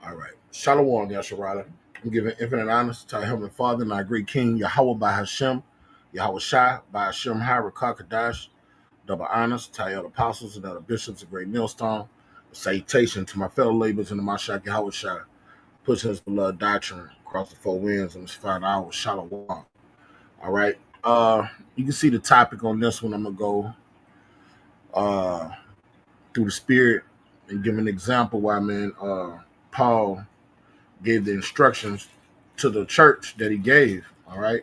All right. Shalom, Yasharala. I'm giving infinite honors to our Heavenly Father and our great King, Yahweh by Hashem, Yahweh Shai by Hashem, Harakakadash. Double honors to our elder apostles and other bishops, a great millstone. A salutation to my fellow laborers in the Mashak Yahweh Shai, pushing his beloved doctrine across the four winds in this 5 hours. Shalom. All right. You can see the topic on this one. I'm going to go through the spirit and give an example why, man, Paul gave the instructions to the church that he gave, all right,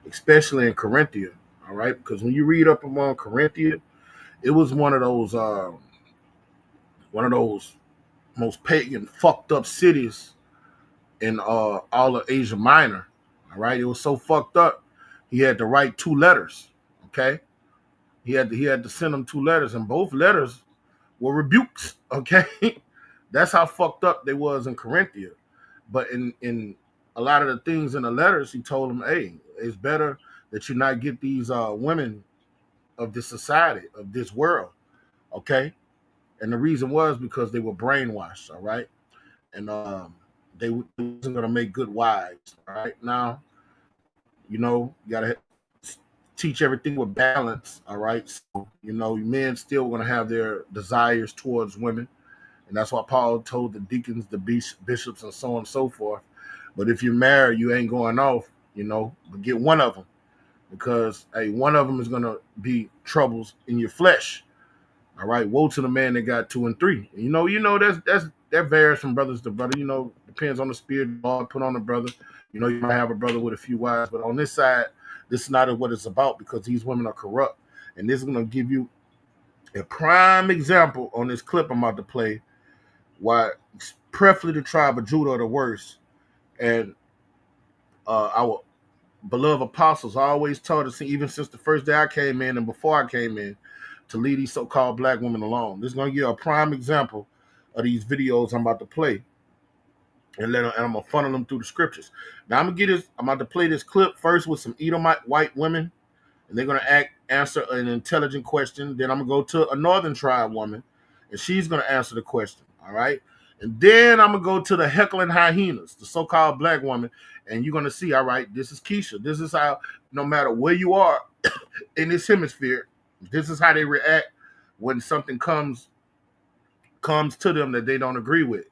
especially in Corinthia, all right, because when you read up among Corinthia, it was one of those most pagan, fucked up cities in all of Asia Minor, all right. It was so fucked up, he had to write 2 letters, okay. He had to send them 2 letters, and both letters were rebukes, okay. That's how fucked up they was in Corinthia. But in a lot of the things in the letters, he told them, hey, it's better that you not get these women of this society, of this world, okay? And the reason was because they were brainwashed, all right? And they wasn't going to make good wives, all right? Now, you got to teach everything with balance, all right? So, men still going to have their desires towards women. And that's why Paul told the deacons, the bishops, and so on and so forth. But if you're married, you ain't going off, but get one of them. Because, hey, one of them is going to be troubles in your flesh. All right? Woe to the man that got 2 and 3. That varies from brothers to brother. Depends on the spirit God put on the brother. You might have a brother with a few wives. But on this side, this is not what it's about because these women are corrupt. And this is going to give you a prime example on this clip I'm about to play. Why preferably the tribe of Judah are the worst. And our beloved apostles always taught us, even since the first day I came in and before I came in, to leave these so-called black women alone. This is going to give you a prime example of these videos I'm about to play. And I'm going to funnel them through the scriptures. Now I'm about to play this clip first with some Edomite white women. And they're going to answer an intelligent question. Then I'm going to go to a northern tribe woman. And she's going to answer the question. All right. And then I'm going to go to the heckling hyenas, the so-called black woman. And you're going to see, all right, this is Keisha. This is how, no matter where you are in this hemisphere, this is how they react when something comes to them that they don't agree with.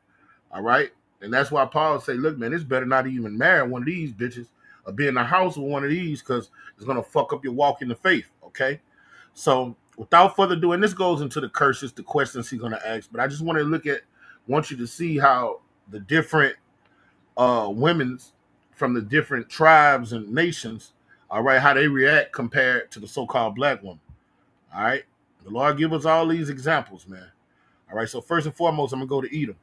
All right. And that's why Paul say, look, man, it's better not even marry one of these bitches or be in the house with one of these because it's going to fuck up your walk in the faith. Okay. So without further ado, and this goes into the curses, the questions he's going to ask, but I just want you to see how the different women's from the different tribes and nations, all right, how they react compared to the so-called black woman. All right. The Lord give us all these examples, man. All right. So first and foremost, I'm going to go to Edom.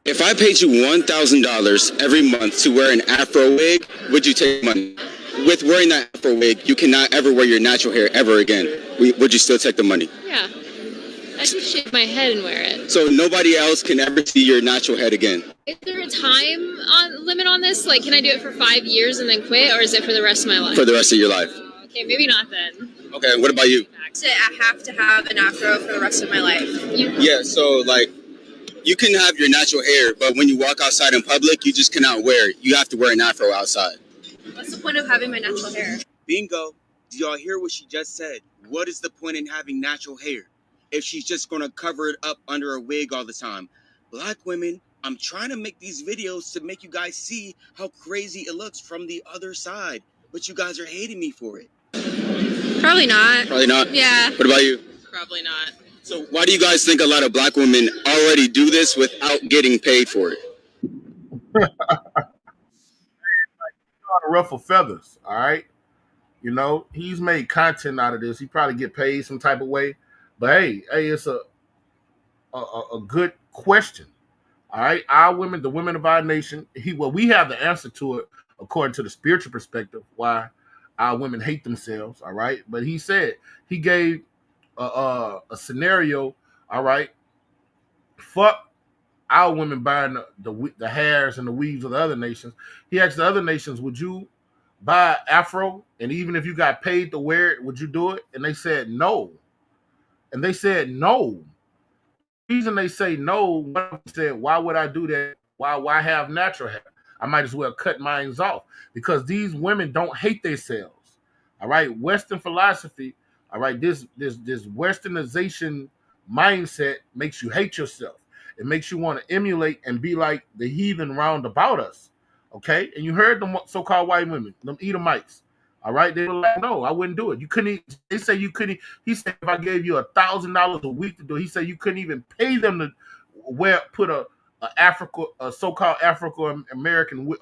If I paid you $1,000 every month to wear an Afro wig, would you take money? With wearing that Afro wig, you cannot ever wear your natural hair ever again. Would you still take the money? Yeah. I can shave my head and wear it. So nobody else can ever see your natural head again? Is there a time limit on this? Like, can I do it for 5 years and then quit, or is it for the rest of my life? For the rest of your life. Okay, maybe not then. Okay, what about you? I have to have an afro for the rest of my life. Yeah, so like, you can have your natural hair, but when you walk outside in public, you just cannot wear it. You have to wear an afro outside. What's the point of having my natural hair? Bingo. Do y'all hear what she just said? What is the point in having natural hair if she's just going to cover it up under a wig all the time? Black women, I'm trying to make these videos to make you guys see how crazy it looks from the other side, but you guys are hating me for it. Probably not. Probably not? Yeah. What about you? Probably not. So why do you guys think a lot of black women already do this without getting paid for it? Ruffle feathers, all right? He's made content out of this. He probably get paid some type of way. But hey, it's a good question. All right. Our women, the women of our nation, we have the answer to it according to the spiritual perspective, why our women hate themselves, all right? But he gave a scenario, all right? Fuck our women buying the hairs and the weaves of the other nations. He asked the other nations, would you buy afro? And even if you got paid to wear it, would you do it? And they said no. reason they say no, one of them said, why would I do that? Why have natural hair? I might as well cut mine off because these women don't hate themselves. All right, Western philosophy. All right, this Westernization mindset makes you hate yourself. It makes you want to emulate and be like the heathen round about us. Okay, and you heard them so-called white women, them Edomites. All right, they were like, no, I wouldn't do it. You couldn't. They say you couldn't. He said if I gave you $1,000 a week to do it, he said you couldn't even pay them to put a so-called African American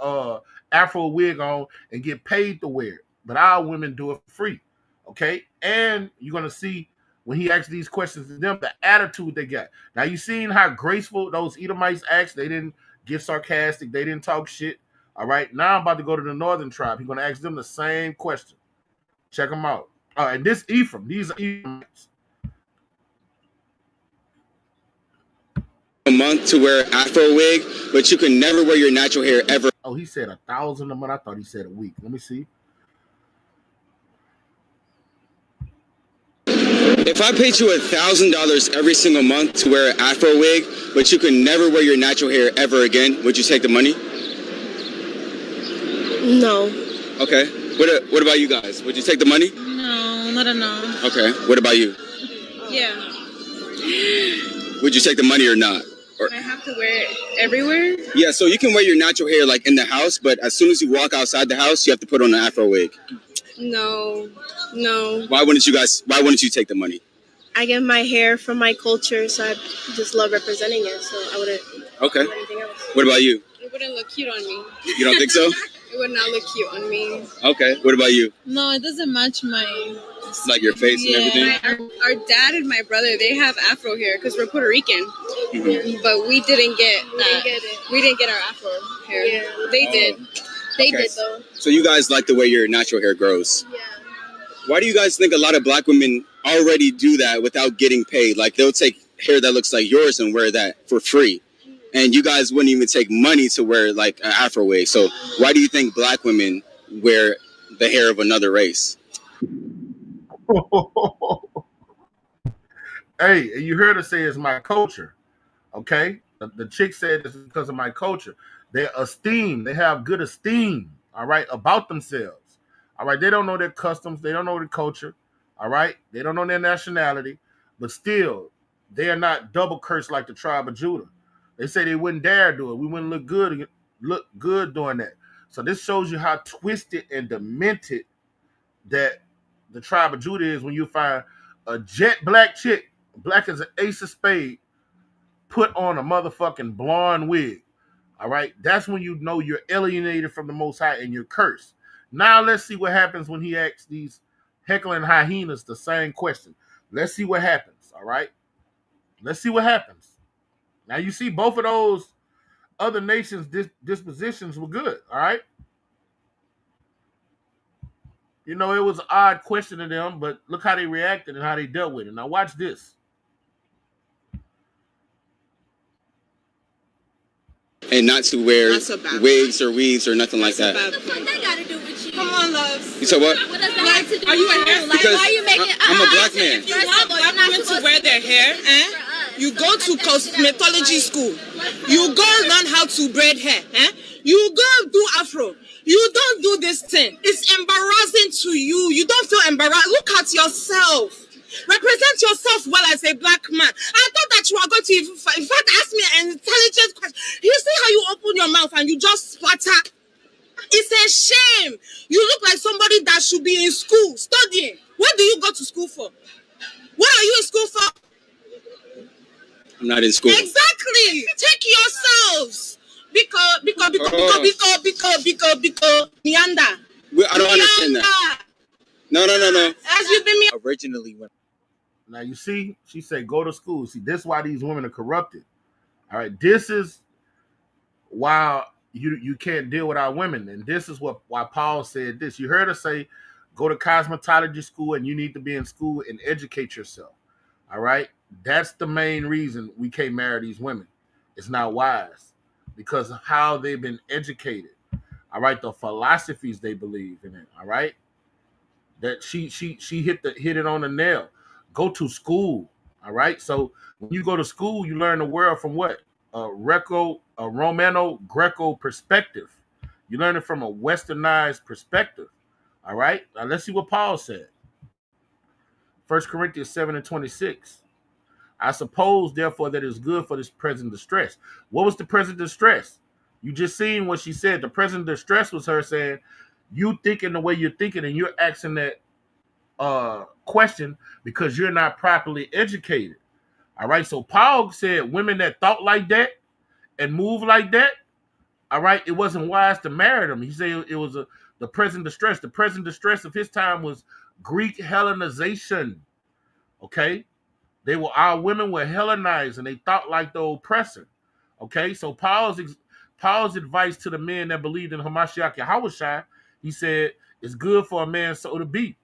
Afro wig on and get paid to wear it. But our women do it for free. Okay, and you're gonna see when he asks these questions to them, the attitude they got. Now you seen how graceful those Edomites asked. They didn't get sarcastic. They didn't talk shit. All right, now I'm about to go to the northern tribe. He's going to ask them the same question. Check them out. And this Ephraim, these are Ephraimites. A month to wear Afro wig, but you can never wear your natural hair ever. Oh, he said 1,000 a month. I thought he said a week. Let me see. If I paid you $1,000 every single month to wear an Afro wig, but you can never wear your natural hair ever again, would you take the money? No. Okay. What about you guys? Would you take the money? No, not a no. Okay. What about you? Yeah. Would you take the money or not? Or I have to wear it everywhere? yeah, so you can wear your natural hair like in the house, but as soon as you walk outside the house, you have to put on an Afro wig. No. Why wouldn't you take the money? I get my hair from my culture, so I just love representing it, so I wouldn't Okay. do anything else. What about you? It wouldn't look cute on me. You don't think so? It would not look cute on me. Okay. What about you? No, it doesn't match my... Like your face and everything? Our dad and my brother, they have Afro hair because we're Puerto Rican. Mhm. But we didn't get We didn't get it. We didn't get our Afro hair. Yeah. They Oh. did. They Okay. did, though. So you guys like the way your natural hair grows. Yeah. Why do you guys think a lot of black women already do that without getting paid? Like they'll take hair that looks like yours and wear that for free. And you guys wouldn't even take money to wear like an Afro wig. So why do you think black women wear the hair of another race? Hey, and you heard her say it's my culture. Okay? The chick said it's because of my culture. They have good esteem, all right, about themselves. All right, they don't know their customs, they don't know their culture, all right, they don't know their nationality, but still, they are not double cursed like the tribe of Judah. They say they wouldn't dare do it. We wouldn't look good doing that. So this shows you how twisted and demented that the tribe of Judah is when you find a jet black chick, black as an ace of spade, put on a motherfucking blonde wig. All right, that's when you know you're alienated from the Most High and you're cursed. Now let's see what happens when he asks these heckling hyenas the same question. Let's see what happens. All right, let's see what happens. Now you see both of those other nations' dispositions were good. All right, you know it was an odd question to them, but look how they reacted and how they dealt with it. Now watch this. And not to wear That's a bad wigs or weaves or nothing like that. Bad point. What that got to do with you? Come on, love. You said what? What does that have to do Are you with a hair you? Like, Because why are you making... I'm a black man. If you want black women to wear their hair, you go to cosmetology school. You go learn how to braid hair. You go do afro. You don't do this thing. It's embarrassing to you. You don't feel embarrassed. Look at yourself. Represent yourself well as a black man. I thought that you were going to, in fact, ask me an intelligent question. You see how you open your mouth and you just splatter? It's a shame. You look like somebody that should be in school studying. What do you go to school for? What are you in school for? I'm not in school. Exactly. Take yourselves. Because meander. I don't understand that. No. As you've been Originally, when Now you see, she said go to school. See, this is why these women are corrupted. All right, this is why you can't deal with our women, and this is why Paul said this. You heard her say, go to cosmetology school, and you need to be in school and educate yourself. All right, that's the main reason we can't marry these women. It's not wise because of how they've been educated. All right, the philosophies they believe in it. All right, that she hit it on the nail. Go to school. All right. So when you go to school, you learn the world from what? A Romano-Greco perspective. You learn it from a westernized perspective. All right. Now let's see what Paul said. 1 Corinthians 7:26. I suppose, therefore, that it is good for this present distress. What was the present distress? You just seen what she said. The present distress was her saying, you thinking the way you're thinking, and you're asking that question because you're not properly educated. All right. So Paul said women that thought like that and move like that, all right, it wasn't wise to marry them. He said it was the present distress. The present distress of his time was Greek Hellenization. Okay. Our women were Hellenized and they thought like the oppressor. Okay. So Paul's advice to the men that believed in Hamashiach Yahushua, he said, it's good for a man so to be.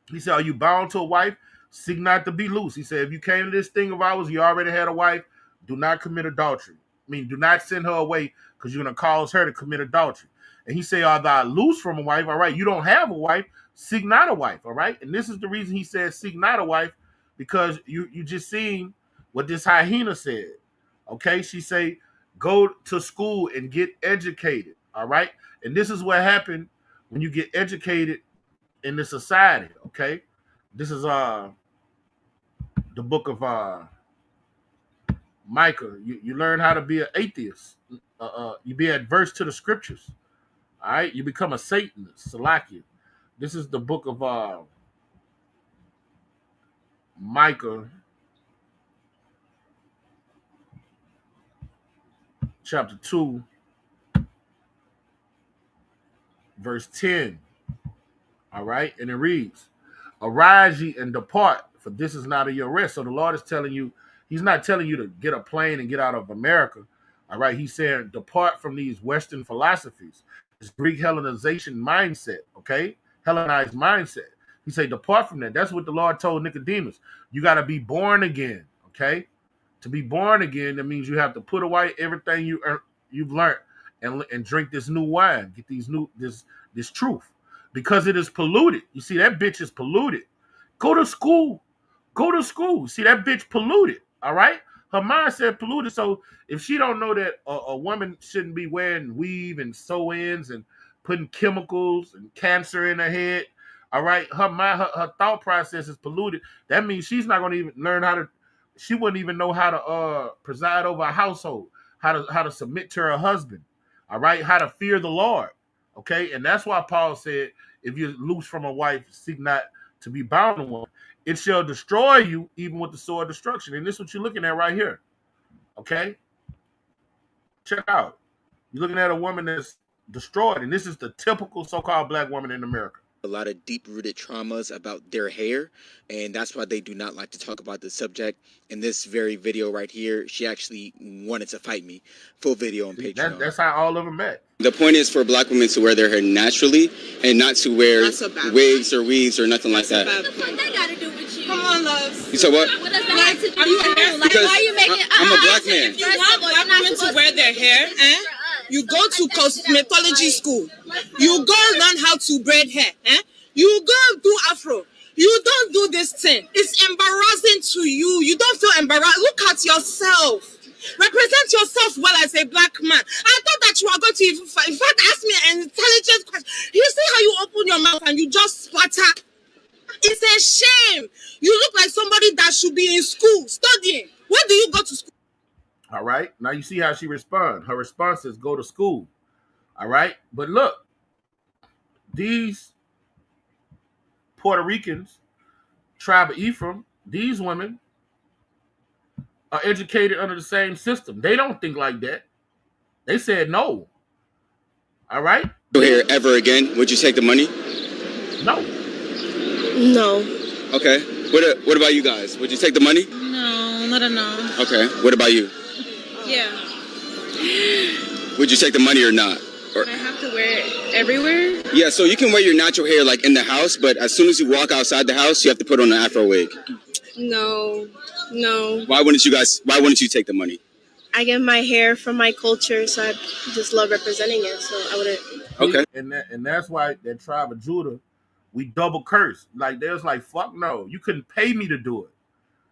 He said, are you bound to a wife? Seek not to be loose. He said, if you came to this thing of ours, you already had a wife, do not commit adultery. I mean, do not send her away because you're going to cause her to commit adultery. And he said, are thou loose from a wife? All right, you don't have a wife, seek not a wife. All right. And this is the reason he said, seek not a wife, because you just seen what this hyena said. Okay. She say, go to school and get educated. All right. And this is what happened when you get educated in the society. Okay. This is the book of Micah. You learn how to be an atheist. You be adverse to the scriptures. All right. You become a Satanist. Salakia. This is the book of Micah, chapter 2, verse 10. All right. And it reads, arise ye and depart, for this is not of your rest. So the Lord is telling you, he's not telling you to get a plane and get out of America. All right. He's saying, depart from these Western philosophies, this Greek Hellenization mindset. Okay. Hellenized mindset. He said, depart from that. That's what the Lord told Nicodemus. You got to be born again. Okay. To be born again, that means you have to put away everything you've learned and drink this new wine. Get this truth. Because it is polluted. You see, that bitch is polluted. Go to school. Go to school. See, that bitch polluted. All right? Her mindset polluted. So if she don't know that a woman shouldn't be wearing weave and sew-ins and putting chemicals and cancer in her head, all right, her mind, her thought process is polluted. That means she's not going to even learn she wouldn't even know how to preside over a household, how to submit to her husband, all right, how to fear the Lord. Okay, and that's why Paul said, if you're loose from a wife, seek not to be bound to one. It shall destroy you even with the sword of destruction. And this is what you're looking at right here. Okay? Check out. You're looking at a woman that's destroyed. And this is the typical so-called black woman in America. A lot of deep-rooted traumas about their hair, and that's why they do not like to talk about the subject. In this very video right here, she actually wanted to fight me. Full video on Patreon. That's how all of them met. The point is for black women to wear their hair naturally and not to wear wigs or weaves or nothing like that. What that got to do with you? Come on, loves. You said what? What does that have to do Are you with you? a Like, why are you making? I'm a black man. If you want black women to wear their hair, you go to cosmetology school. You go learn how to braid hair. You go do afro. You don't do this thing. It's embarrassing to you. You don't feel embarrassed. Look at yourself. Represent yourself well as a black man. I thought that you were going to, in fact, ask me an intelligent question. You see how you open your mouth and you just splatter? It's a shame. You look like somebody that should be in school studying. Where do you go to school? All right. Now you see how she responds. Her response is go to school. All right. But look, these Puerto Ricans, tribe of Ephraim, these women are educated under the same system. They don't think like that. They said no. All right? Here ever again? Would you take the money? No. No. Okay. What about you guys? Would you take the money? No, I don't know. Okay. What about you? Yeah. Would you take the money or not? I have to wear it everywhere. Yeah, so you can wear your natural hair like in the house, but as soon as you walk outside the house, you have to put on an afro wig. No. Why wouldn't you take the money? I get my hair from my culture, so I just love representing it. So I wouldn't. Okay. And that's why that tribe of Judah, we double curse. Like there's like, fuck no. You couldn't pay me to do it.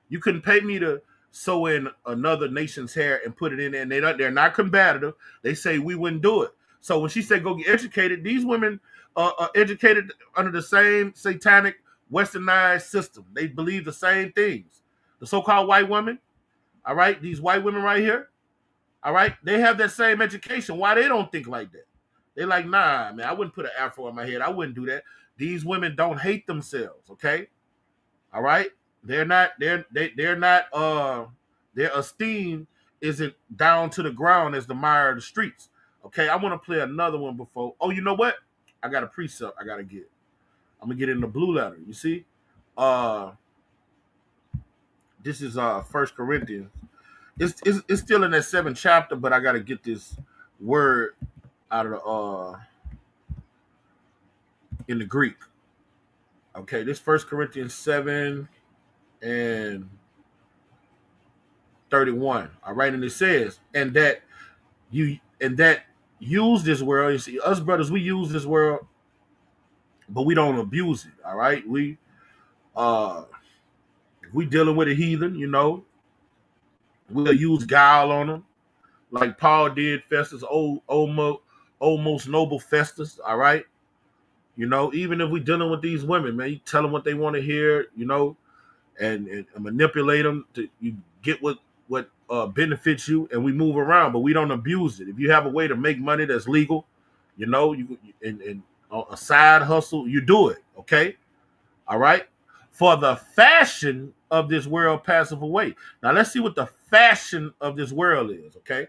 You couldn't pay me to sew in another nation's hair and put it in there. And they're not combative. They say we wouldn't do it. So when she said go get educated, these women are educated under the same satanic westernized system. They believe the same things. The so-called white women, all right, these white women right here, all right, they have that same education. Why they don't think like that? They're like, nah, man, I wouldn't put an afro on my head. I wouldn't do that. These women don't hate themselves, okay? All right? They're not, their esteem isn't down to the ground as the mire of the streets. Okay, I want to play another one before. Oh, you know what? I got a precept I gotta get. I'm gonna get it in the blue letter. You see? This is First Corinthians. It's still in that 7th chapter, but I gotta get this word out of the in the Greek. Okay, this First Corinthians 7 and 31. All right, and it says, and that use this world. You see, us brothers, we use this world, but we don't abuse it. All right, if we dealing with a heathen, you know, we'll use guile on them, like Paul did Festus, most noble Festus. All right, you know, even if we dealing with these women, man, you tell them what they want to hear, you know, and manipulate them to you get what benefits you, and we move around, but we don't abuse it. If you have a way to make money that's legal, you know, you and a side hustle, you do it. Okay, all right. For the fashion of this world passeth away. Now let's see what the fashion of this world is. Okay,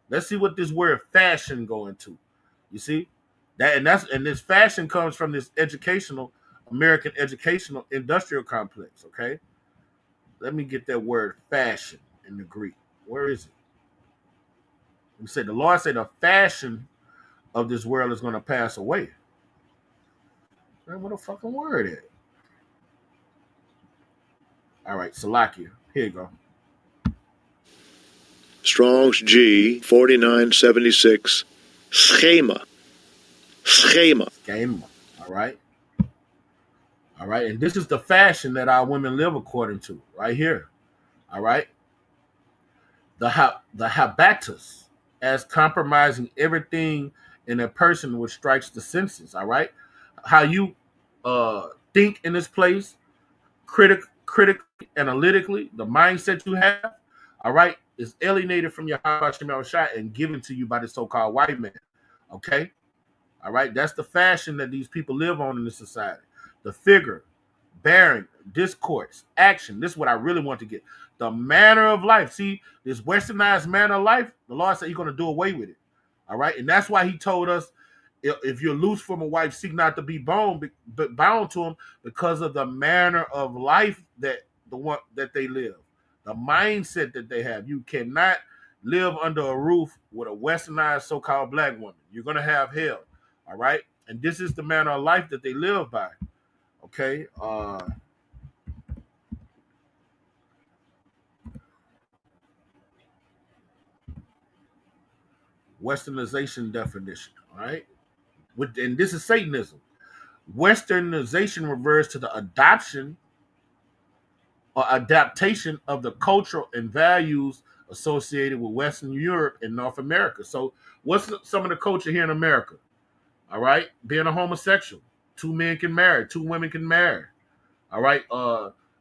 let's see what this word fashion going to. You see that, and this fashion comes from this American educational industrial complex. Okay, let me get that word fashion in the Greek. Where is it? We said the Lord said the fashion of this world is going to pass away. Man, what a fucking word is? All right, Salakia. Here you go. Strong's G 4976. Schema. All right. All right. And this is the fashion that our women live according to, right here. All right. The habitus as compromising everything in a person which strikes the senses. All right. How you think in this place, critically, analytically, the mindset you have, all right, is alienated from your Habashim Shai and given to you by the so-called white man. Okay. All right. That's the fashion that these people live on in this society. The figure, bearing, discourse, action. This is what I really want to get. The manner of life. See, this westernized manner of life, the Lord said he's going to do away with it. All right. And that's why he told us, if you're loose from a wife, seek not to be bound to him, because of the manner of life that they live, the mindset that they have. You cannot live under a roof with a westernized so-called black woman. You're going to have hell. All right. And this is the manner of life that they live by. Okay. Westernization definition. All right. And this is Satanism. Westernization refers to the adoption or adaptation of the culture and values associated with Western Europe and North America. So what's some of the culture here in America? All right. Being a homosexual. 2 men can marry. 2 women can marry. All right.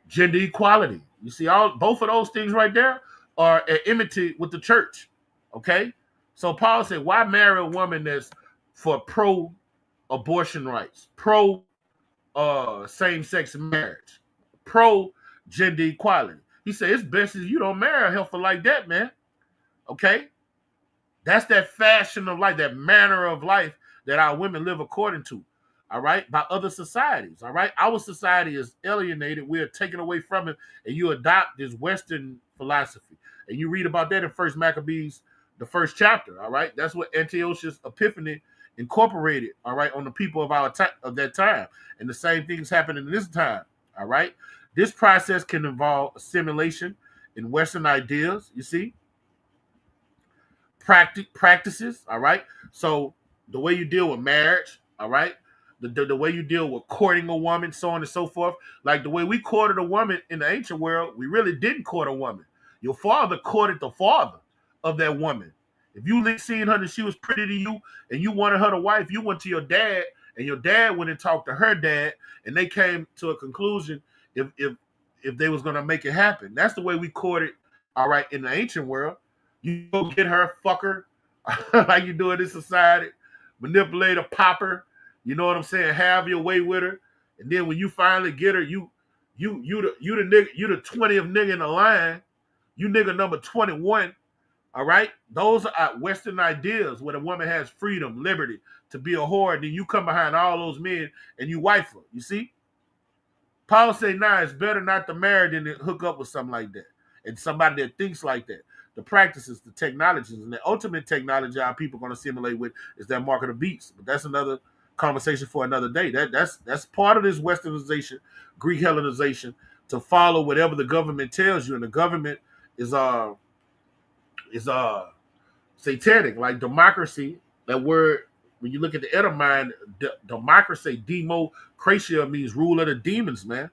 Gender equality. You see, both of those things right there are at enmity with the church. Okay. So Paul said, why marry a woman that's for pro-abortion rights, pro-same-sex marriage, pro-gender equality? He said, it's best if you don't marry a heifer like that, man. Okay? That's that fashion of life, that manner of life that our women live according to, all right, by other societies, all right? Our society is alienated. We are taken away from it, and you adopt this Western philosophy. And you read about that in First Maccabees, the 1st chapter, all right? That's what Antiochus Epiphanes incorporated, all right, on the people of that time. And the same things happening in this time, all right? This process can involve assimilation in Western ideas, you see, practices, all right? So the way you deal with marriage, all right, the way you deal with courting a woman, so on and so forth. Like the way we courted a woman in the ancient world, we really didn't court a woman. Your father courted the father of that woman. If you seen her and she was pretty to you and you wanted her to wife, you went to your dad and your dad went and talked to her dad and they came to a conclusion if they was gonna make it happen. That's the way we courted, all right, in the ancient world. You go get her, fuck her, like you do in this society, manipulate her, pop her, you know what I'm saying, have your way with her. And then when you finally get her, you the nigga, you the 20th nigga in the line, you nigga number 21. All right, those are Western ideas where the woman has freedom, liberty to be a whore, and then you come behind all those men and you wife her. You see, Paul say, nah, it's better not to marry than to hook up with something like that, and somebody that thinks like that. The practices, the technologies, and the ultimate technology our people are going to simulate with is that mark of the beast. But that's another conversation for another day. That's part of this Westernization, Greek Hellenization, to follow whatever the government tells you, and the government is satanic, like democracy. That word, when you look at the etymology, democracy, democratia, means rule of the demons, man.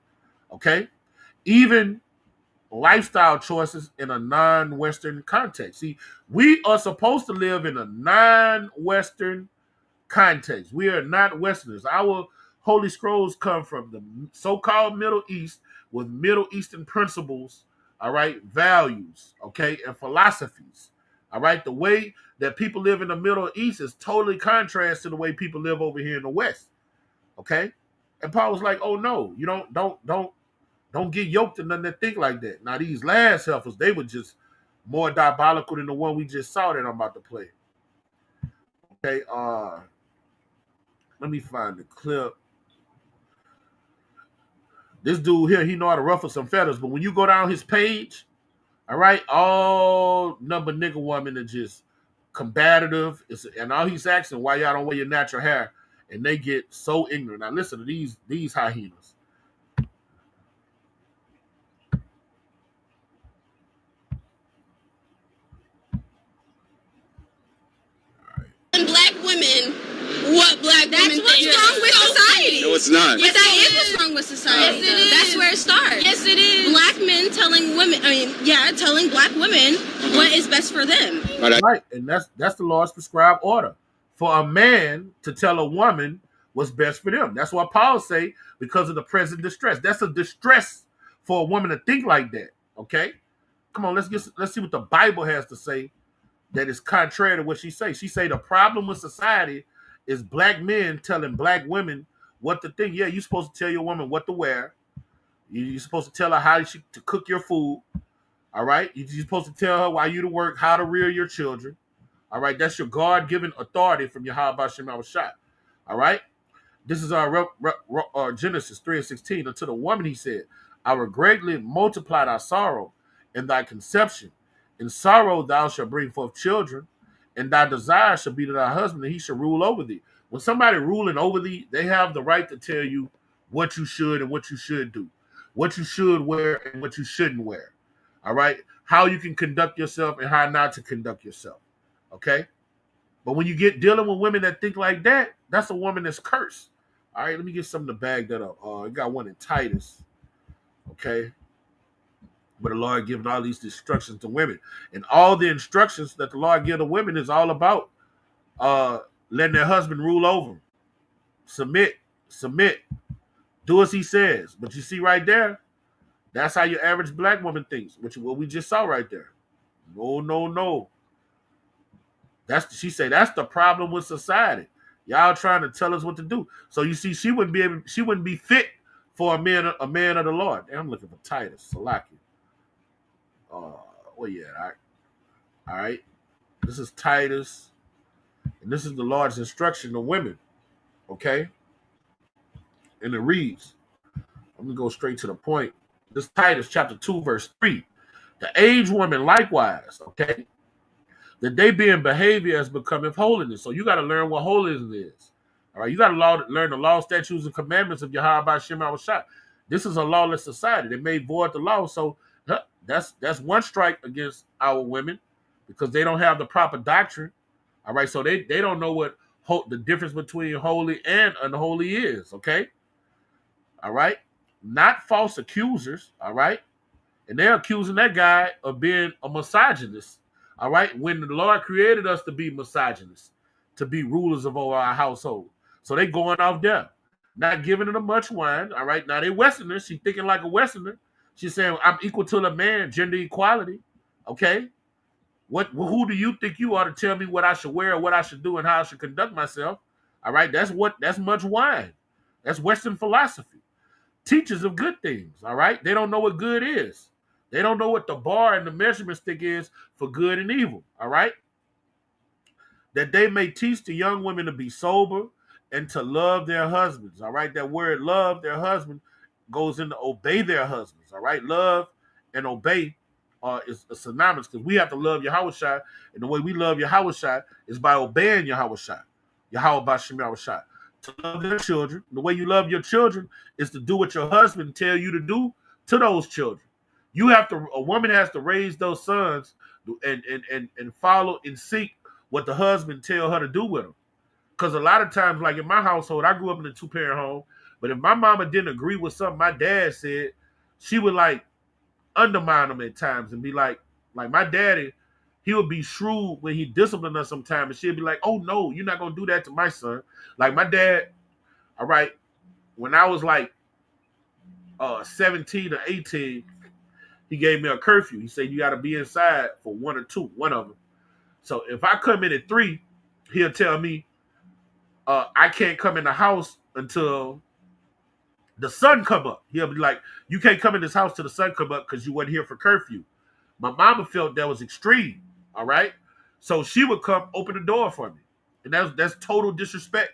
Okay? Even lifestyle choices in a non-Western context. See, we are supposed to live in a non-Western context. We are not Westerners. Our Holy Scrolls come from the so-called Middle East with Middle Eastern principles, all right, values, okay, and philosophies, all right. The way that people live in the Middle East is totally contrast to the way people live over here in the West, okay. And Paul was like, "Oh no, you don't get yoked to nothing that think like that." Now these last helpers, they were just more diabolical than the one we just saw that I'm about to play. Okay, let me find the clip. This dude here, he know how to ruffle some feathers, but when you go down his page, all right, all number nigga women are just combative, and all he's asking why y'all don't wear your natural hair, and they get so ignorant. Now listen to these hyenas. And black women, what black women That's what's think. wrong with society. No, it's not. Yes, that is what's wrong with society. Yes, it is. That's where it starts. Yes, it is. Black men telling women, telling black women what is best for them. Right, and that's the Lord's prescribed order for a man to tell a woman what's best for them. That's why Paul say, because of the present distress. That's a distress for a woman to think like that. Okay, come on, let's see what the Bible has to say that is contrary to what she say. She say the problem with society is black men telling black women what to think. Yeah, you're supposed to tell your woman what to wear. You're supposed to tell her how to cook your food. All right, you're supposed to tell her why you to work, how to rear your children. All right, that's your God-given authority from Yahweh Shem Shah. All right, this is our Genesis 3:16. Unto the woman he said, I will greatly multiply thy sorrow and thy conception. In sorrow thou shalt bring forth children, and thy desire shall be to thy husband, and he shall rule over thee. When somebody ruling over thee, they have the right to tell you what you should and what you should do, what you should wear and what you shouldn't wear. All right, how you can conduct yourself and how not to conduct yourself. Okay, but when you get dealing with women that think like that, that's a woman that's cursed. All right, let me get something to bag that up. I got one in Titus. Okay. But the Lord giving all these instructions to women. And all the instructions that the Lord give to women is all about letting their husband rule over them. Submit. Do as he says. But you see right there, that's how your average black woman thinks, which is what we just saw right there. No. She say that's the problem with society. Y'all trying to tell us what to do. So you see, she wouldn't be fit for a man of the Lord. And I'm looking for Titus, Salaki. All right. This is Titus, and this is the Lord's instruction to women. Okay, and it reads. I'm gonna go straight to the point. This Titus chapter 2, verse 3. The aged woman likewise. Okay, that they be in behavior as becoming holiness. So you got to learn what holiness is. All right, you got to learn the law, statutes, and commandments of Yahweh Shem Shah. This is a lawless society. They made void the law, so that's one strike against our women because they don't have the proper doctrine. All right, so they don't know what the difference between holy and unholy is, okay? All right? Not false accusers, all right? And they're accusing that guy of being a misogynist, all right? When the Lord created us to be misogynists, to be rulers of over our household. So they going off there, not giving them much wine, all right? Now they Westerners. She thinking like a Westerner. She's saying, I'm equal to the man, gender equality, okay? Who do you think you are to tell me what I should wear, what I should do, and how I should conduct myself? All right, that's much wine. That's Western philosophy. Teachers of good things, all right? They don't know what good is. They don't know what the bar and the measurement stick is for good and evil, all right? That they may teach the young women to be sober and to love their husbands, all right? That word love their husband goes into obey their husbands, all right? Love and obey is synonymous because we have to love Yahushua, and the way we love Yahushua is by obeying Yahushua, Yahweh Bashem Yahushua. To love their children, the way you love your children is to do what your husband tell you to do to those children. A woman has to raise those sons and follow and seek what the husband tell her to do with them. Because a lot of times, like in my household, I grew up in a 2-parent home, but if my mama didn't agree with something my dad said, she would like undermine them at times and be like my daddy, he would be shrewd when he disciplined us sometimes, and she'd be like, oh no, you're not gonna do that to my son. Like my dad, all right, when I was like 17 or 18, he gave me a curfew. He said you got to be inside for 1 or 2, one of them. So if I come in at 3, he'll tell me I can't come in the house until the sun come up. He'll be like, you can't come in this house till the sun come up because you weren't here for curfew. My mama felt that was extreme, all right? So she would come open the door for me. And that's total disrespect,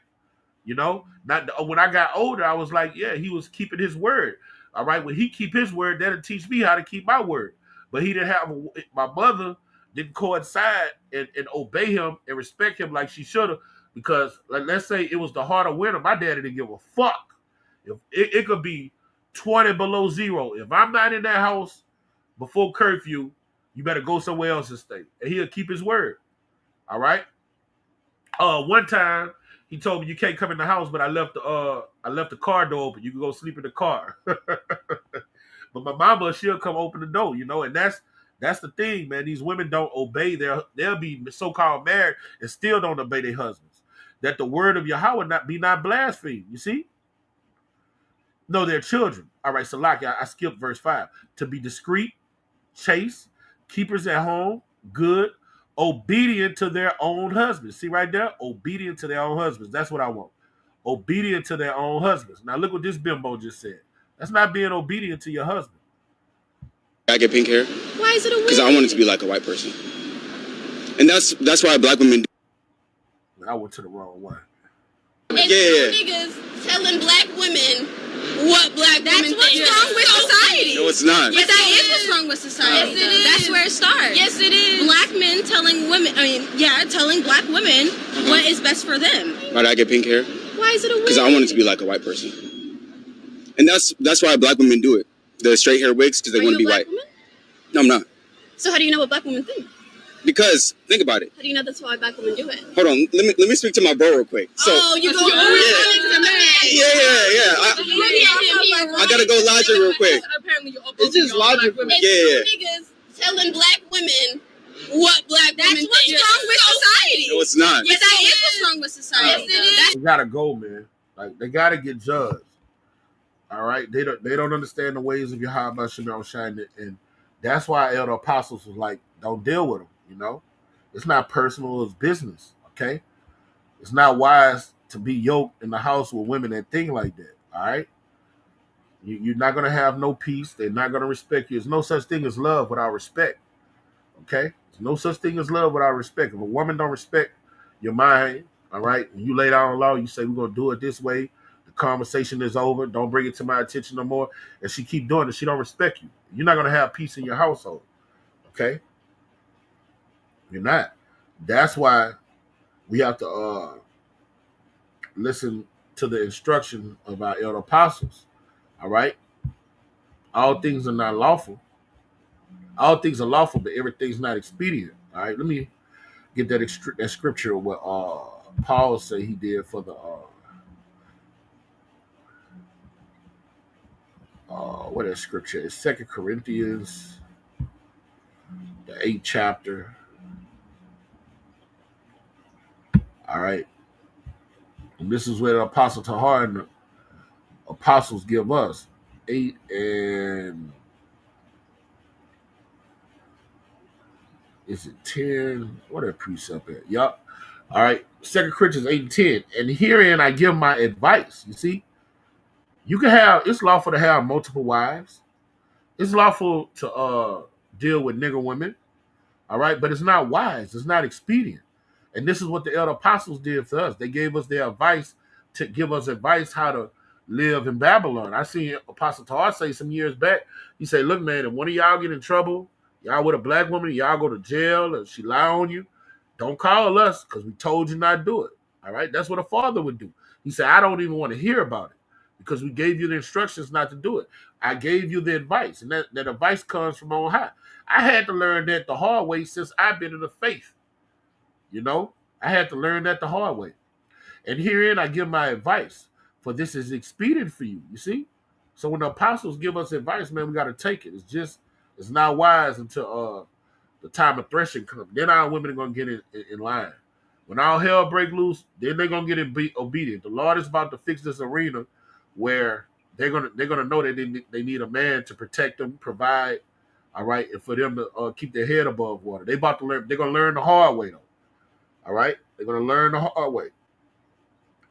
you know? When I got older, I was like, yeah, he was keeping his word, all right? When he keep his word, that'll teach me how to keep my word. But he didn't have, my mother didn't coincide and obey him and respect him like she should have, because like, let's say it was the heart of winter, my daddy didn't give a fuck. If it could be 20 below zero. If I'm not in that house before curfew, you better go somewhere else and stay. And he'll keep his word. All right. One time he told me you can't come in the house, but I left the car door open. You can go sleep in the car. But my mama, she'll come open the door, you know, and that's the thing, man. These women don't obey they'll be so-called married and still don't obey their husbands. That the word of Yahweh not blasphemed, you see? No, their children. All right, so I skipped verse 5. To be discreet, chaste, keepers at home, good, obedient to their own husbands. See right there? Obedient to their own husbands. That's what I want. Obedient to their own husbands. Now look what this bimbo just said. That's not being obedient to your husband. I get pink hair. Why is it a wig? Because I want it to be like a white person. And that's why black women do. I went to the wrong one. It's Yeah. niggas telling black women what black women think. That's what's wrong with society. No, it's not. Yes, that is what's wrong with society. Yes, it is. That's where it starts. Yes, it is. Black men telling women, telling black women what is best for them. Why do I get pink hair? Why is it a wig? Because I want it to be like a white person. And that's why black women do it. The straight hair wigs, because they want to be white. Woman? No, I'm not. So how do you know what black women think? Because think about it. How do you know that's why black women do it? Hold on, let me speak to my bro real quick. So, you go over to the man. I gotta go logic real quick. Apparently you're It's just logic. It's niggas telling black women what black women think. That's what's wrong with society. No, it's not. Yes, that is what's wrong with society. Yes, it is. They gotta go, man. Like they gotta get judged. All right, they don't understand the ways of Yahweh Shem Shine, and that's why Elder Apostles was like, don't deal with them. You know, it's not personal; it's business. Okay, it's not wise to be yoked in the house with women that think like that. All right, you're not gonna have no peace. They're not gonna respect you. There's no such thing as love without respect. Okay, there's no such thing as love without respect. If a woman don't respect your mind, all right, and you lay down law, you say we're gonna do it this way. The conversation is over. Don't bring it to my attention no more. And she keep doing it. She don't respect you. You're not gonna have peace in your household. Okay, you're not. That's why we have to listen to the instruction of our elder apostles. All right, all things are not lawful. All things are lawful, but everything's not expedient. All right, let me get that scripture with Paul say he did for the what is scripture? It's 2 Corinthians, the 8th chapter. All right. And this is where the Apostle Tahar and the apostles give us 8 and is it 10? What are precept at? Yup. All right. 2 Corinthians 8 and 10. And herein I give my advice. You see, you can have, it's lawful to have multiple wives. It's lawful to deal with nigger women. All right. But it's not wise. It's not expedient. And this is what the elder apostles did for us. They gave us their advice to give us advice how to live in Babylon. I seen Apostle Tahar say some years back, he said, look, man, if one of y'all get in trouble, y'all with a black woman, y'all go to jail, and she lie on you, don't call us because we told you not to do it. All right? That's what a father would do. He said, I don't even want to hear about it because we gave you the instructions not to do it. I gave you the advice, and that advice comes from on high. I had to learn that the hard way since I've been in the faith. You know, I had to learn that the hard way. And herein I give my advice, for this is expedient for you, you see? So when the apostles give us advice, man, we got to take it. It's not wise until the time of threshing comes. Then our women are going to get in line. When all hell break loose, then they're going to get obedient. The Lord is about to fix this arena where they're gonna know that they need a man to protect them, provide, all right, and for them to keep their head above water. They're going to learn the hard way, though. All right? They're going to learn the hard way.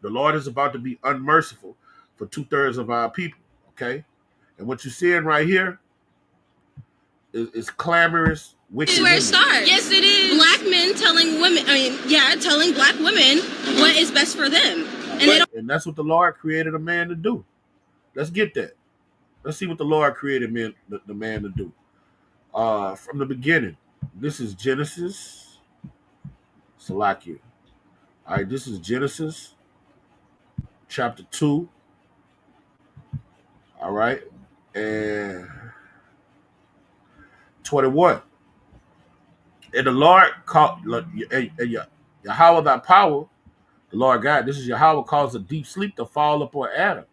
The Lord is about to be unmerciful for 2/3 of our people, okay? And what you're seeing right here is clamorous, wicked. This is where it starts. Yes, it is. Black men telling women, telling black women what is best for them. And that's what the Lord created a man to do. Let's get that. Let's see what the Lord created the man to do. From the beginning, this is Genesis. Salakia. All right, this is Genesis chapter 2. All right, and 21. And the Lord called Yahweh thy power, the Lord God. This is Yahweh caused a deep sleep to fall upon Adam,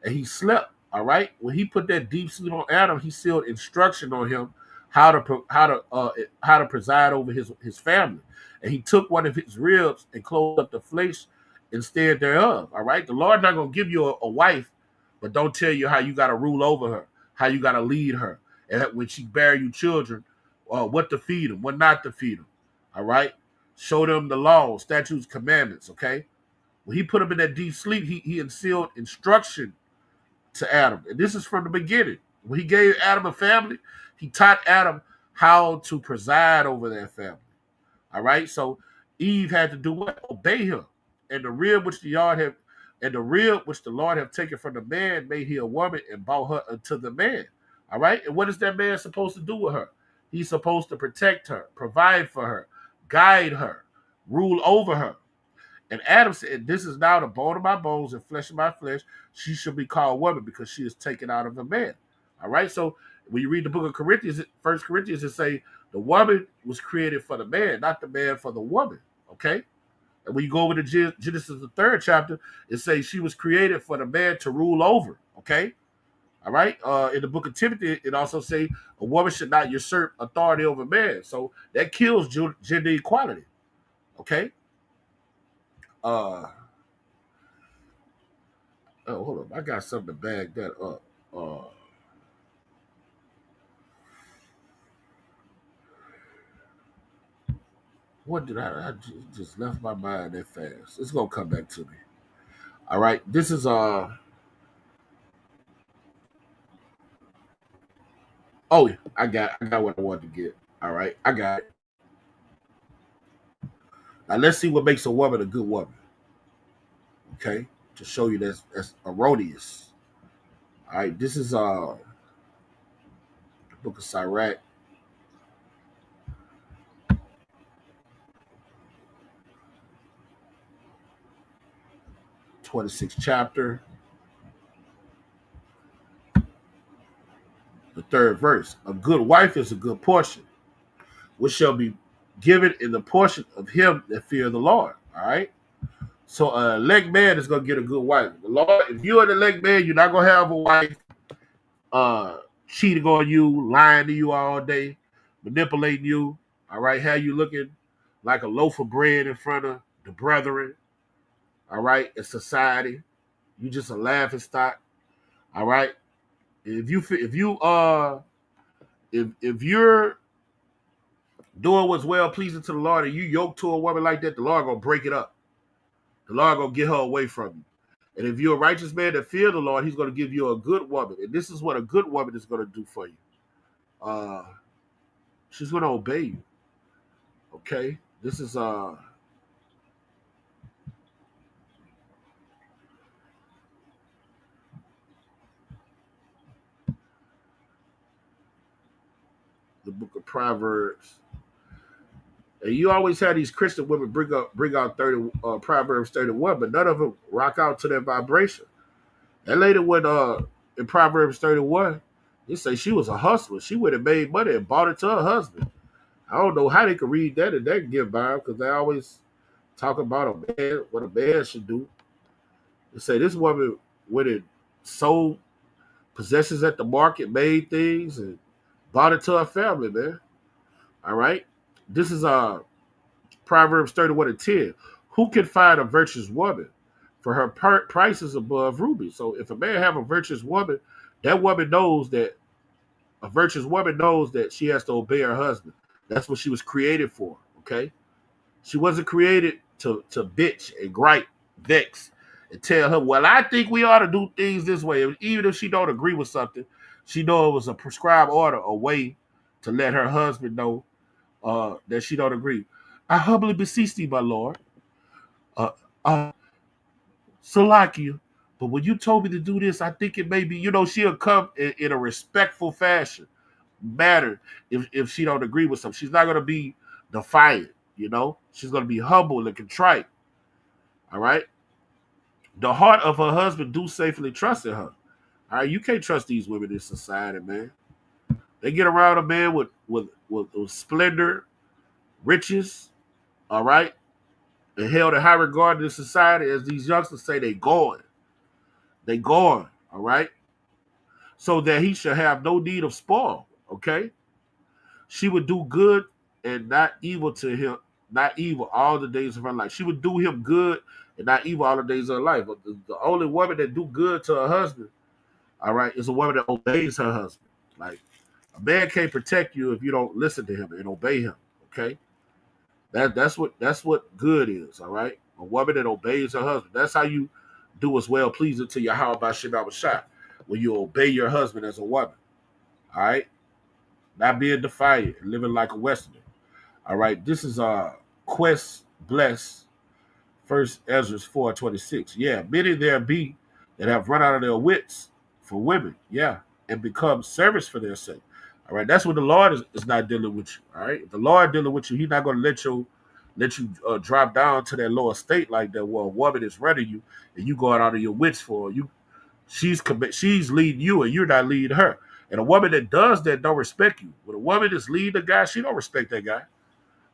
and he slept. All right, when he put that deep sleep on Adam, he sealed instruction on him how to preside over his family. And he took one of his ribs and closed up the flesh instead thereof. All right. The Lord not going to give you a wife, but don't tell you how you got to rule over her, how you got to lead her. And when she bear you children, what to feed them, what not to feed them. All right. Show them the laws, statutes, commandments. Okay. When he put him in that deep sleep, he instilled instruction to Adam. And this is from the beginning. When he gave Adam a family, he taught Adam how to preside over their family. All right, so Eve had to do what? Obey him. And the rib which the Lord have taken from the man made he a woman and brought her unto the man. All right, and what is that man supposed to do with her? He's supposed to protect her, provide for her, guide her, rule over her. And Adam said, "This is now the bone of my bones and flesh of my flesh. She should be called woman because she is taken out of a man." All right, so when you read the book of Corinthians, 1 Corinthians, it say the woman was created for the man, not the man for the woman. Okay, and when you go over to Genesis, the 3rd chapter, it says she was created for the man to rule over. Okay, all right. In the book of Timothy, it also say a woman should not usurp authority over man. So that kills gender equality. Okay. Oh, hold up. I got something to bag that up. What did I just left my mind that fast? It's gonna come back to me. All right. This is oh yeah, I got what I wanted to get. All right, I got it. Now let's see what makes a woman a good woman. Okay, to show you that's erroneous. All right, this is the book of Sirach. 26th chapter, the 3rd verse. A good wife is a good portion, which shall be given in the portion of him that fear the Lord. All right. So elect man is gonna get a good wife. The Lord, if you're an elect man, you're not gonna have a wife cheating on you, lying to you all day, manipulating you. All right, have you looking like a loaf of bread in front of the brethren. All right, in society, you just a laughing stock. All right, if you're doing what's well pleasing to the Lord and you yoke to a woman like that, the Lord gonna break it up. The Lord gonna get her away from you. And if you're a righteous man that fear the Lord, He's gonna give you a good woman. And this is what a good woman is gonna do for you. Uh, she's gonna obey you. Okay, this is the book of Proverbs. And you always have these Christian women bring out 30 Proverbs 31, but none of them rock out to that vibration. That lady went in Proverbs 31, they say she was a hustler. She would have made money and bought it to her husband. I don't know how they could read that and they can get by because they always talk about a man, what a man should do. They say this woman went and sold possessions at the market, made things, and bought it to her family, man. All right. This is Proverbs 31 and 10. Who can find a virtuous woman? For her price is above rubies. So if a man have a virtuous woman, that woman knows that a virtuous woman knows that she has to obey her husband. That's what she was created for. Okay. She wasn't created to bitch and gripe, vex, and tell her, well, I think we ought to do things this way. Even if she don't agree with something, she know it was a prescribed order, a way to let her husband know that she don't agree. I humbly beseech thee, my Lord, uh, uh, Salakia, but when you told me to do this, I think it may be, she'll come in a respectful fashion, matter if she don't agree with something. She's not going to be defiant, She's going to be humble and contrite, all right? The heart of her husband do safely trust in her. All right, you can't trust these women in society, man. They get around a man with splendor, riches, all right, and held in high regard in society. As these youngsters say, they going. They going, all right? So that he shall have no need of spoil, okay? She would do good and not evil to him, not evil all the days of her life. She would do him good and not evil all the days of her life. But the only woman that do good to her husband, all right, is a woman that obeys her husband. Like, a man can't protect you if you don't listen to him and obey him, okay? That's what good is, all right? A woman that obeys her husband. That's how you do what's well pleasing to Yahweh by Shem Shah, when you obey your husband as a woman, all right? Not being defiant and living like a Westerner, all right? This is Quest Bless, First Ezra 4:26. Yeah, many there be that have run out of their wits for women, yeah, and become service for their sake. All right, that's when the Lord is not dealing with you. All right, if the Lord dealing with you, He's not going to let you drop down to that lower state like that. Where a woman is running you and you going out of your wits for you. She's leading you and you're not leading her. And a woman that does that don't respect you. When a woman is leading a guy, she don't respect that guy.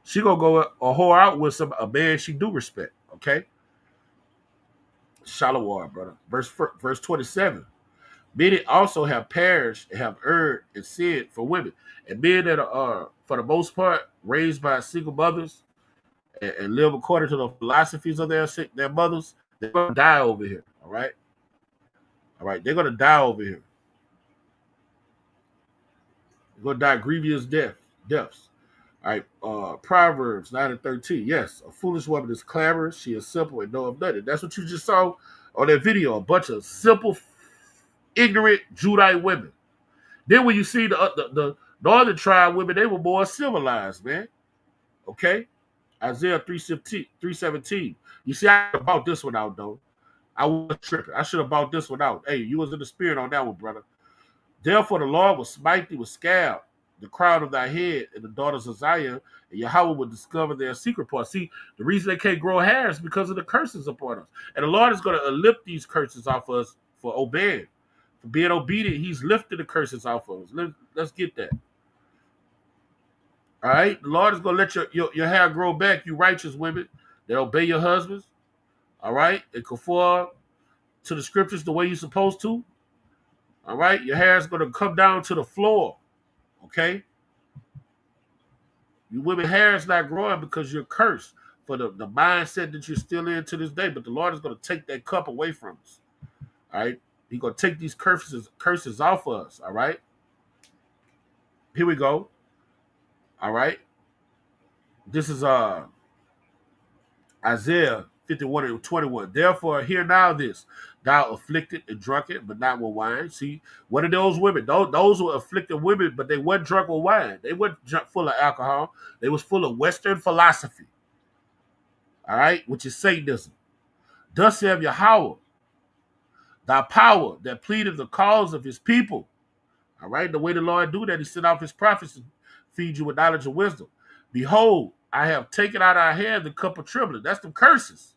She gonna go a whore out with a man she do respect. Okay. Shalom, brother. Verse 27. Many also have perished and have erred and sinned for women. And men that are, for the most part, raised by single mothers and live according to the philosophies of their mothers, they're going to die over here. All right? All right. They're going to die over here. They're going to die grievous deaths. All right. Proverbs 9 and 13. Yes, a foolish woman is clamorous. She is simple and know of nothing. That's what you just saw on that video. A bunch of simple, ignorant Judite women. Then when you see the northern tribe women, they were more civilized, man. Okay? Isaiah 3:17. You see, I bought this one out, though. I was tripping. I should have bought this one out. Hey, you was in the spirit on that one, brother. Therefore the Lord will smite thee with scab, the crown of thy head, and the daughters of Zion, and Yahweh will discover their secret parts. See, the reason they can't grow hair is because of the curses upon us. And the Lord is going to lift these curses off of us for obeying. For being obedient, He's lifted the curses off of us. Let's get that. All right? The Lord is going to let your hair grow back, you righteous women that obey your husbands. all right, and conform to the scriptures the way you're supposed to, all right, your hair is going to come down to the floor, okay? You women hair is not growing because you're cursed for the mindset that you're still in to this day, but the Lord is going to take that cup away from us, all right? He's going to take these curses off of us, all right? Here we go, all right? This is Isaiah 51 and 21. Therefore, hear now this, thou afflicted and drunken, but not with wine. See, what are those women? Those were afflicted women, but they weren't drunk with wine. They weren't full of alcohol. They was full of Western philosophy, all right, which is Satanism. Thus saith Yahweh, thy power that pleadeth the cause of his people. All right, the way the Lord do that, he sent off his prophets to feed you with knowledge and wisdom. Behold, I have taken out our hand the cup of trembling. That's the curses.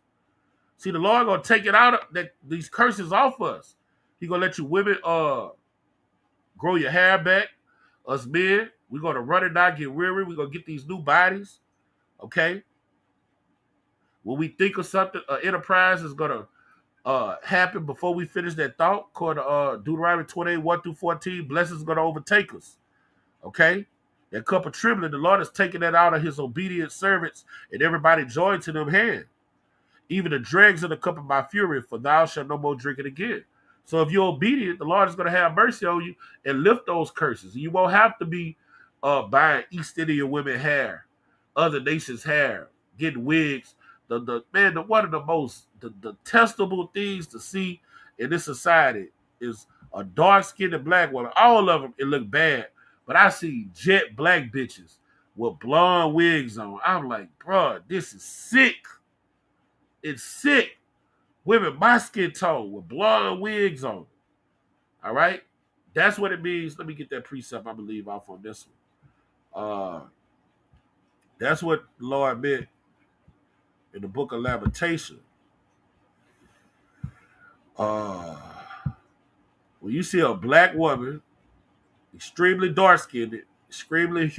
See, the Lord gonna take it out of these curses off us. He gonna let you women grow your hair back. Us men, we're gonna run and not get weary. We're gonna get these new bodies. Okay. When we think of something, enterprise is gonna happen before we finish that thought. According to Deuteronomy 28, 1-14, blessings are gonna overtake us. Okay. That cup of trembling, the Lord is taking that out of his obedient servants, and everybody joined to them hand. Even the dregs of the cup of my fury, for thou shalt no more drink it again. So if you're obedient, the Lord is going to have mercy on you and lift those curses. You won't have to be buying East Indian women hair, other nations' hair, getting wigs. One of the most detestable things to see in this society is a dark-skinned black woman. All of them, it look bad. But I see jet black bitches with blonde wigs on. I'm like, bro, this is sick. It's sick. Women my skin tone with blonde wigs on. All right? That's what it means. Let me get that precept. I'm going to leave off on this one. That's what the Lord meant in the book of Lamentation. When you see a black woman, extremely dark-skinned, extremely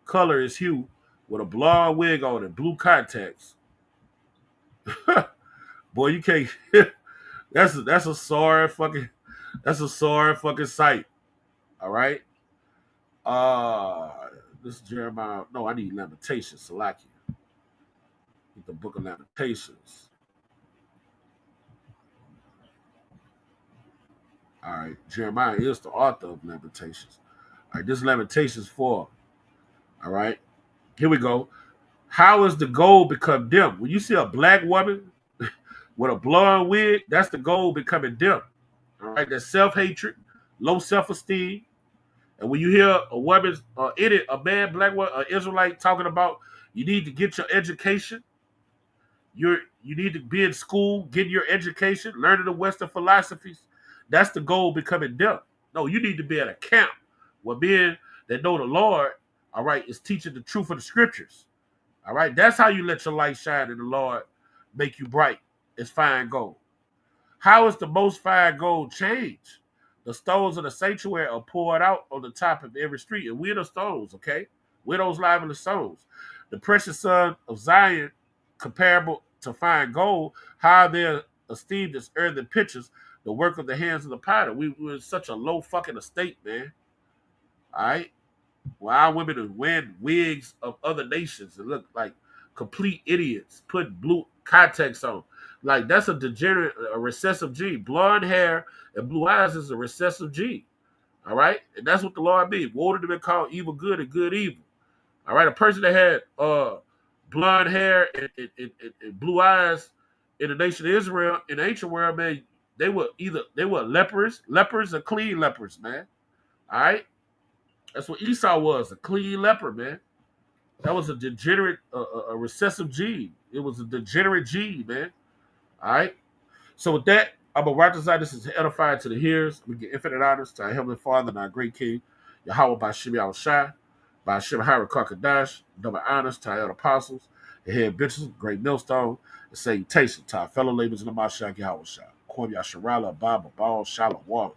color is hue, with a blonde wig on and blue contacts. Boy, you can't. that's a sorry fucking sight. All right. This is Jeremiah. No, I need Lamentations. Salakia. Get the book of Lamentations. All right. Jeremiah is the author of Lamentations. All right. This is Lamentations 4. All right. Here we go. How is the gold become dim? When you see a black woman with a blonde wig, that's the gold becoming dim. All right. That's self-hatred, low self-esteem. And when you hear a woman, a man, black woman, an Israelite talking about you need to get your education, you need to be in school, getting your education, learning the Western philosophies, that's the goal becoming dim. No, you need to be at a camp where men that know the Lord, all right, is teaching the truth of the scriptures. All right, that's how you let your light shine and the Lord make you bright as fine gold. How is the most fine gold changed? The stones of the sanctuary are poured out on the top of every street. And we're the stones, okay? We're those lively stones. The precious son of Zion, comparable to fine gold, how they're esteemed as earthen pitchers, the work of the hands of the potter. We're in such a low fucking estate, man. All right? Well, our women are wearing wigs of other nations and look like complete idiots, putting blue contacts on. Like, that's a degenerate, a recessive gene. Blonde hair and blue eyes is a recessive gene. All right? And that's what the Lord means. Woe to them called evil good and good evil. All right? A person that had blonde hair and blue eyes in the nation of Israel, in the ancient world, man, they were lepers or clean lepers, man. All right? That's what Esau was, a clean leper, man. That was a degenerate, a recessive gene. It was a degenerate gene, man. All right. So with that, I'm going to write this out. This is edifying to the hearers. We give infinite honors to our Heavenly Father and our great King, Yahweh Bashim Yahushai, Bashim Hira Kakadash, double honors to our elder apostles, the head bishops, great millstone, and salutation to our fellow laborers in the Mashiach Yahushai. Kwam Yasharala, Baba, Baal, Shalom.